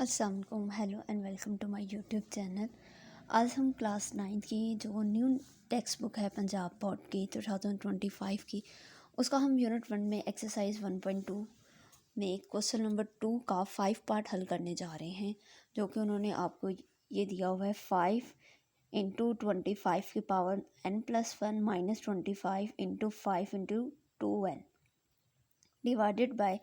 अस्सलाम वालेकुम, hello and welcome to my YouTube channel. आज हम क्लास 9 की जो न्यू टेक्स्ट बुक है पंजाब बोर्ड की 2025 की, उसका हम यूनिट 1 में एक्सरसाइज 1.2 में क्वेश्चन नंबर 2 का 5 पार्ट हल करने जा रहे हैं, जो कि उन्होंने आपको ये दिया हुआ है 5 इंटू 25 की power n+1 minus 25 into 5 into 2n divided by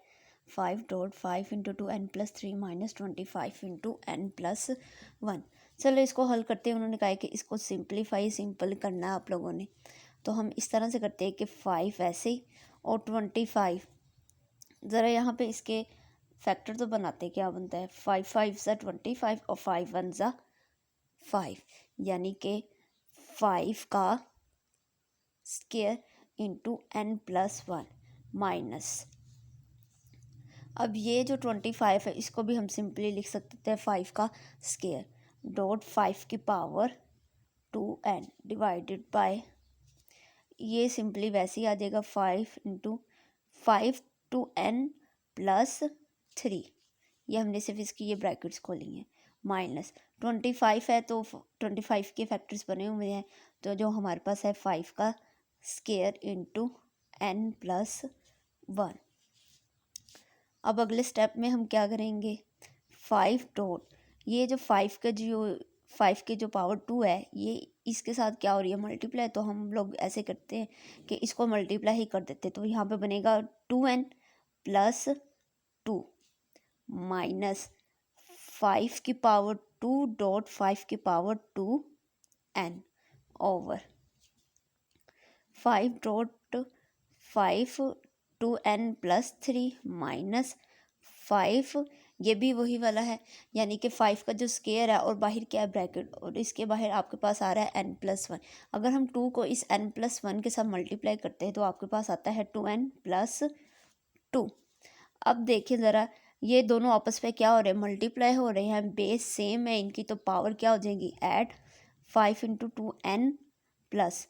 5.5 into 2n+3 minus 25 into n+1। चलो इसको हल करते हैं। उन्होंने कहा है कि इसको सिंपल करना है आप लोगों ने, तो हम इस तरह से करते हैं कि 5 ऐसे और 25 ज़रा यहाँ पे इसके फैक्टर तो बनाते हैं। क्या बनता है? 5 5 ज़ा 25 और 5 1 ज़ा 5, यानी कि 5 का स्क्वायर इंटू n+1 माइनस, अब ये जो 25 है इसको भी हम सिंपली लिख सकते हैं 5 का स्क्वायर डॉट 5 की पावर 2n डिवाइडेड बाय, ये सिंपली वैसे ही आ जाएगा 5 इंटू 5 2n+3, ये हमने सिर्फ इसकी ये ब्रैकेट्स खोली हैं, माइनस 25 है तो 25 के फैक्टर्स बने हुए हैं, तो जो हमारे पास है 5 का स्क्वायर इंटू n+1। अब अगले स्टेप में हम क्या करेंगे? 5 डॉट, ये जो 5 के जो पावर 2 है, ये इसके साथ क्या हो रही है? मल्टीप्लाई। तो हम लोग ऐसे करते हैं कि इसको मल्टीप्लाई ही कर देते, तो यहाँ पे बनेगा 2n+2 माइनस 5 की पावर 2 डॉट 5 की power 2n over 5 dot 5 2n+3 minus 5, ये भी वही वाला है, यानी कि 5 का जो स्क्वायर है और बाहर क्या है? ब्रैकेट, और इसके बाहर आपके पास आ रहा है n+1। अगर हम 2 को इस n+1 के साथ मल्टीप्लाई करते हैं तो आपके पास आता है 2n+2। अब देखिए ज़रा, ये दोनों आपस में क्या हो रहे हैं? मल्टीप्लाई हो रहे हैं, बेस सेम है इनकी, तो पावर क्या हो जाएगी? Add 5 into 2n plus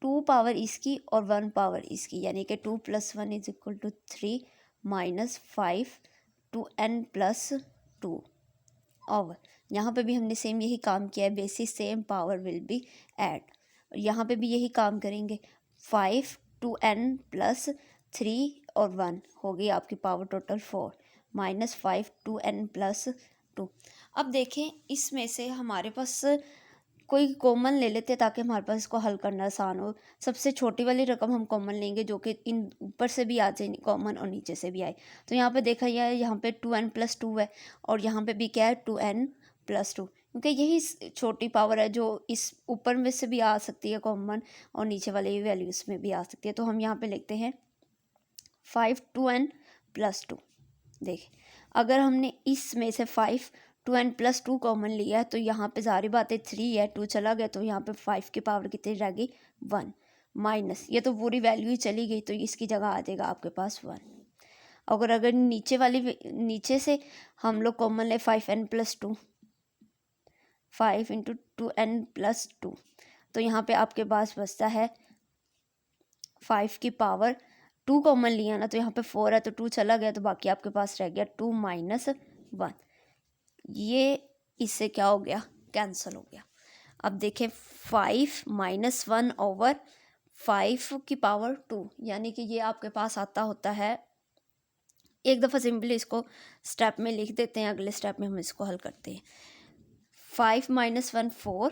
2 power इसकी और 1 पावर इसकी, यानी कि 2 + 1 = 3 माइनस 5 2n+2 और यहाँ पे भी हमने सेम यही काम किया है, bases same power will be add, यहाँ पे भी यही काम करेंगे। 5 2n+3 और 1 हो गई आपकी पावर टोटल 4 माइनस 5 2n+2। अब देखें इसमें से हमारे पास कोई कॉमन ले लेते हैं ताकि हमारे पास इसको हल करना आसान हो। सबसे छोटी वाली रकम हम कॉमन लेंगे, जो कि इन ऊपर से भी आ जाए कॉमन और नीचे से भी आए। तो यहाँ पे देखा जाए, यहाँ पे 2n+2 है और यहाँ पे भी क्या है? 2n+2, क्योंकि यही छोटी पावर है जो इस ऊपर में से भी आ सकती है कॉमन और नीचे वाले वैल्यूज़ में भी आ सकती है। तो हम यहाँ पे लिखते हैं 5 2n+2। देखें, अगर हमने इसमें से 5 2n+2 कॉमन लिया है तो यहाँ पे सारी बातें 3 है, 2 चला गया, तो यहाँ पे 5 की पावर कितनी रह गई? 1 माइनस, ये तो पूरी वैल्यू ही चली गई, तो इसकी जगह आ जाएगा आपके पास 1। अगर नीचे से हम लोग कॉमन ले 5n+2, 5 इंटू 2n+2, तो यहाँ पे आपके पास बचता है 5 की पावर 2 कॉमन लिया ना, तो यहाँ पे 4 है तो 2 चला गया, तो बाकी आपके पास रह गया 2 माइनस 1। ये इससे क्या हो गया? कैंसिल हो गया। अब देखें 5 माइनस 1 ओवर 5 की पावर 2, यानी कि ये आपके पास आता होता है, एक दफ़ा सिंपली इसको स्टेप में लिख देते हैं, अगले स्टेप में हम इसको हल करते हैं। 5 माइनस 1 4,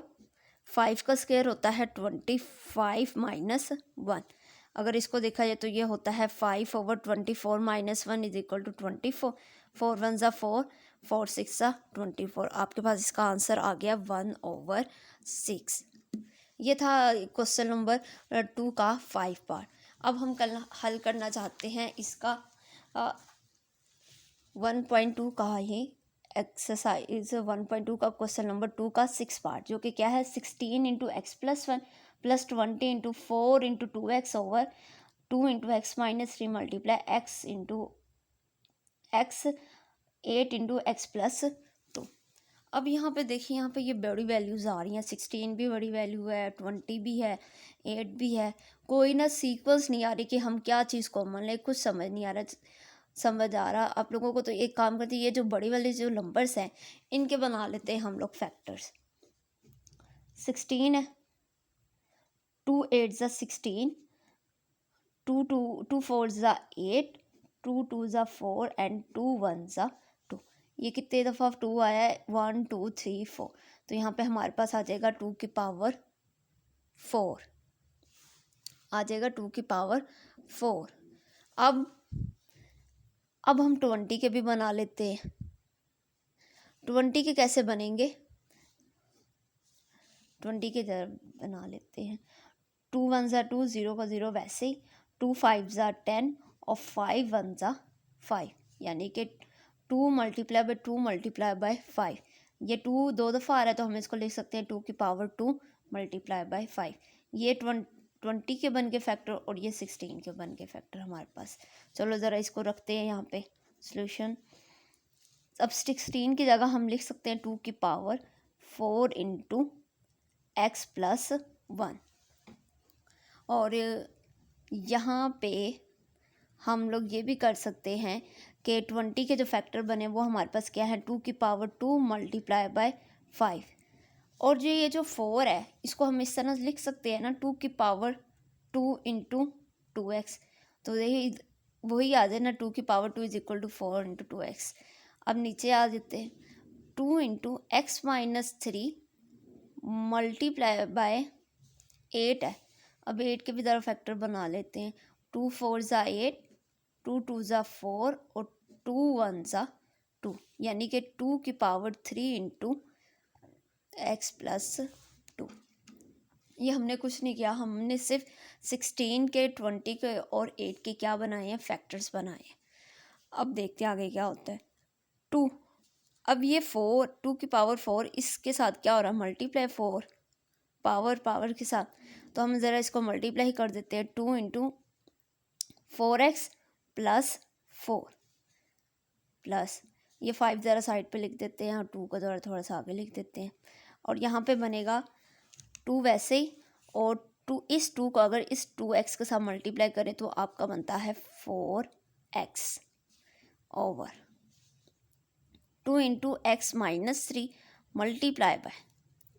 5 का स्क्वायर होता है 25 माइनस 1। अगर इसको देखा जाए तो ये होता है 5 ओवर 24 माइनस 1 = 24, 4 1 ज़ा 4, 4 6 ज़ा 24। आपके पास इसका आंसर आ गया 1/6। ये था क्वेश्चन नंबर 2 का 5 पार्ट। अब हम कल हल करना चाहते हैं इसका 1.2 का ही एक्सरसाइज 1.2 का क्वेश्चन नंबर 2 का 6 पार्ट, जो कि क्या है? 16 into x plus 1 plus 20 into 4 into 2x over 2 इंटू x minus 3 multiply x into x 8 into x plus 2। अब यहाँ पे देखिए, यहाँ पे ये बड़ी वैल्यूज़ आ रही हैं, 16 भी बड़ी वैल्यू है, 20 भी है, 8 भी है, कोई ना सीक्वेंस नहीं आ रही कि हम क्या चीज़ कॉमन ले, कुछ समझ नहीं आ रहा। समझ आ रहा आप लोगों को? तो एक काम करते हैं, ये जो बड़ी वाले जो नंबर्स हैं इनके बना लेते हैं हम लोग फैक्टर्स। 16 है, 2 8 ज़ा 16, 2 4 ज़ा 8, 2 2 ज़ा 4 एंड 2 1 ज़ा 2। ये कितने दफ़ा 2 आया है? 1 2 3 4। तो यहाँ पे हमारे पास आ जाएगा 2 की पावर 4, आ जाएगा 2 की पावर 4। अब हम 20 के भी बना लेते हैं। 20 के कैसे बनेंगे? 20 के जरा बना लेते हैं। 2 1 ज़ा 2, 0 का 0 वैसे ही, 2 5 ज़ा 10 और 5 1 ज़ा 5, यानी कि 2 मल्टीप्लाई बाय 2 मल्टीप्लाई बाय 5। ये 2 दो दफ़ा आ रहा है तो हम इसको लिख सकते हैं 2 की पावर 2 मल्टीप्लाई बाय 5। ये 20 के बन के फैक्टर और ये 16 के बन के फैक्टर हमारे पास। चलो ज़रा इसको रखते हैं यहाँ पे सॉल्यूशन। अब 16 की जगह हम लिख सकते हैं 2 की पावर 4 इंटू एक्स प्लस 1। और यहाँ पे हम लोग ये भी कर सकते हैं कि 20 के जो फैक्टर बने वो हमारे पास क्या है? 2 की पावर 2 मल्टीप्लाई बाय 5। और जो ये जो 4 है इसको हम इस तरह लिख सकते हैं ना, 2 की पावर 2 इंटू 2x। तो यही वही आ जाए ना, 2 की power 2 is equal to 4 into 2x। अब नीचे आ जाते हैं, 2 इंटू एक्स माइनस 3 मल्टीप्लाई बाय 8 है। अब 8 के भी ज़रा फैक्टर बना लेते हैं। 2 4 ज़ा 8, 2 2 ज़ा 4 और 2 1 ज़ा 2, यानी कि 2 की पावर 3 इंटू एक्स प्लस 2। ये हमने कुछ नहीं किया, हमने सिर्फ 16 के, 20 के और 8 के क्या बनाए हैं? फैक्टर्स बनाए हैं। अब देखते हैं आगे क्या होता है। 2, अब ये 4, 2 की पावर 4, इसके साथ क्या हो रहा है? मल्टीप्लाई 4 पावर के साथ। तो हम ज़रा इसको मल्टीप्लाई कर देते हैं। 2 इंटू 4x प्लस 4 प्लस ये 5 ज़रा साइड पे लिख देते हैं और 2 को ज़रा थोड़ा सा आगे लिख देते हैं। और यहाँ पे बनेगा 2 वैसे ही, और 2 इस 2 को अगर इस 2x के साथ मल्टीप्लाई करें तो आपका बनता है 4x ओवर 2 इंटू एक्स माइनस 3 मल्टीप्लाई बाय,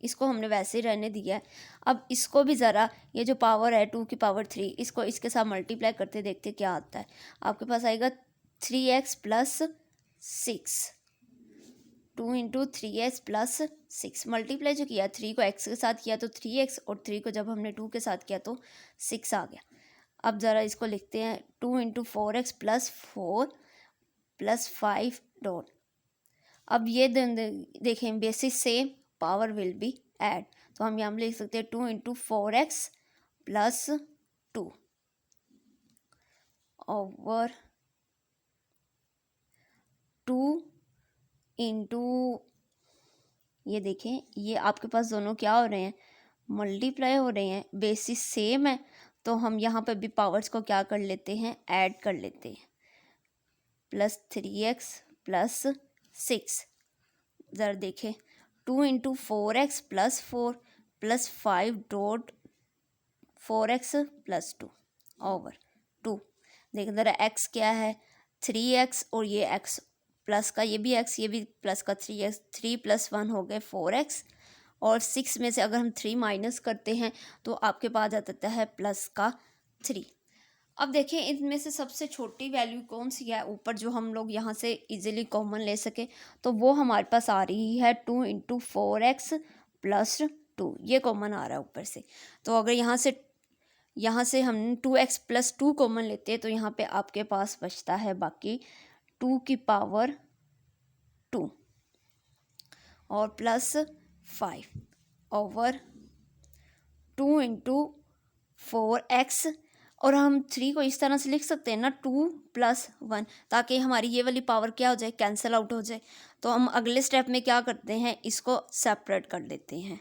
इसको हमने वैसे ही रहने दिया है। अब इसको भी ज़रा, ये जो पावर है 2 की पावर 3, इसको इसके साथ मल्टीप्लाई करते देखते क्या आता है। आपके पास आएगा 3x plus 6, 2 into 3x plus 6। Multiply जो किया 3 को x के साथ किया तो 3x, और 3 को जब हमने 2 के साथ किया तो 6 आ गया। अब ज़रा इसको लिखते हैं, 2 into 4x plus 4 plus 5 dot. अब ये देखें बेसिस से पावर विल बी ऐड, तो हम यहाँ लिख सकते हैं 2 into 4x plus 2 over 2 into, ये देखें ये आपके पास दोनों क्या हो रहे हैं? मल्टीप्लाई हो रहे हैं। बेसिस सेम है तो हम यहाँ पे भी पावर्स को क्या कर लेते हैं? ऐड कर लेते हैं। प्लस 3x प्लस 6, ज़रा देखें 2 into 4x plus 4 plus 5 dot 4x plus 2 over 2। देखें ज़रा x क्या है? 3x, और ये x प्लस का, ये भी x, ये भी प्लस का 3x, 3 प्लस 1 हो गए 4x, और 6 में से अगर हम 3 माइनस करते हैं तो आपके पास आ जाता है प्लस का 3। अब देखें इनमें से सबसे छोटी वैल्यू कौन सी है ऊपर, जो हम लोग यहाँ से इजीली कॉमन ले सके, तो वो हमारे पास आ रही है 2 इंटू 4x प्लस 2। ये कॉमन आ रहा है ऊपर से। तो अगर यहाँ से हम 2x प्लस 2 कॉमन लेते हैं तो यहाँ पे आपके पास बचता है बाकी 2 की पावर 2 और प्लस 5 ओवर 2 इंटू 4x, और हम 3 को इस तरह से लिख सकते हैं ना 2 प्लस 1, ताकि हमारी ये वाली पावर क्या हो जाए? कैंसिल आउट हो जाए। तो हम अगले स्टेप में क्या करते हैं? इसको सेपरेट कर देते हैं।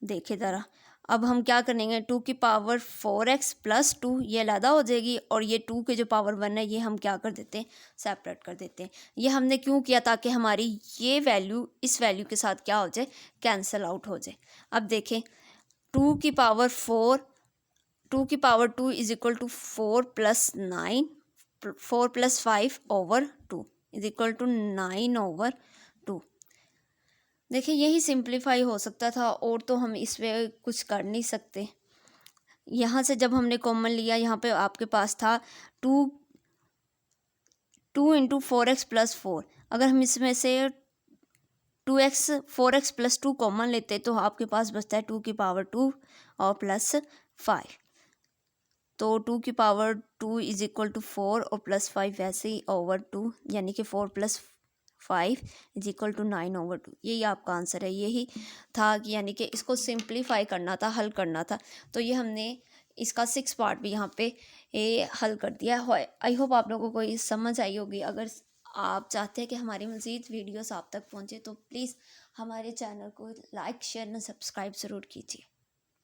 देखिए ज़रा, अब हम क्या करेंगे? 2 की पावर 4x प्लस 2 ये अलहदा हो जाएगी, और ये 2 के जो पावर 1 है ये हम क्या कर देते हैं? सेपरेट कर देते हैं। ये हमने क्यों किया? ताकि हमारी ये वैल्यू इस वैल्यू के साथ क्या हो जाए? कैंसिल आउट हो जाए। अब देखें 2 की power 2 is equal to 4 plus 9 4 + 5 / 2 = 9/2। देखिए यही सिंप्लीफाई हो सकता था, और तो हम इसमें कुछ कर नहीं सकते। यहाँ से जब हमने कॉमन लिया, यहाँ पे आपके पास था 2 × 4x + 4। अगर हम इसमें से 2x 4x + 2 कॉमन लेते तो आपके पास बचता है 2 और +5। तो 2 = 4 और +5 वैसे ही /2, यानी कि 4 + 5 = 9/2। यही आपका आंसर है। यही था कि यानी कि इसको सिंप्लीफाई करना था, हल करना था। तो ये हमने इसका 6 पार्ट भी यहाँ पे हल कर दिया है। आई होप आप लोगों को ये समझ आई होगी। अगर आप चाहते हैं कि हमारी मज़ीद वीडियोस आप तक पहुँचे तो प्लीज़ हमारे चैनल को लाइक, शेयर और सब्सक्राइब ज़रूर कीजिए।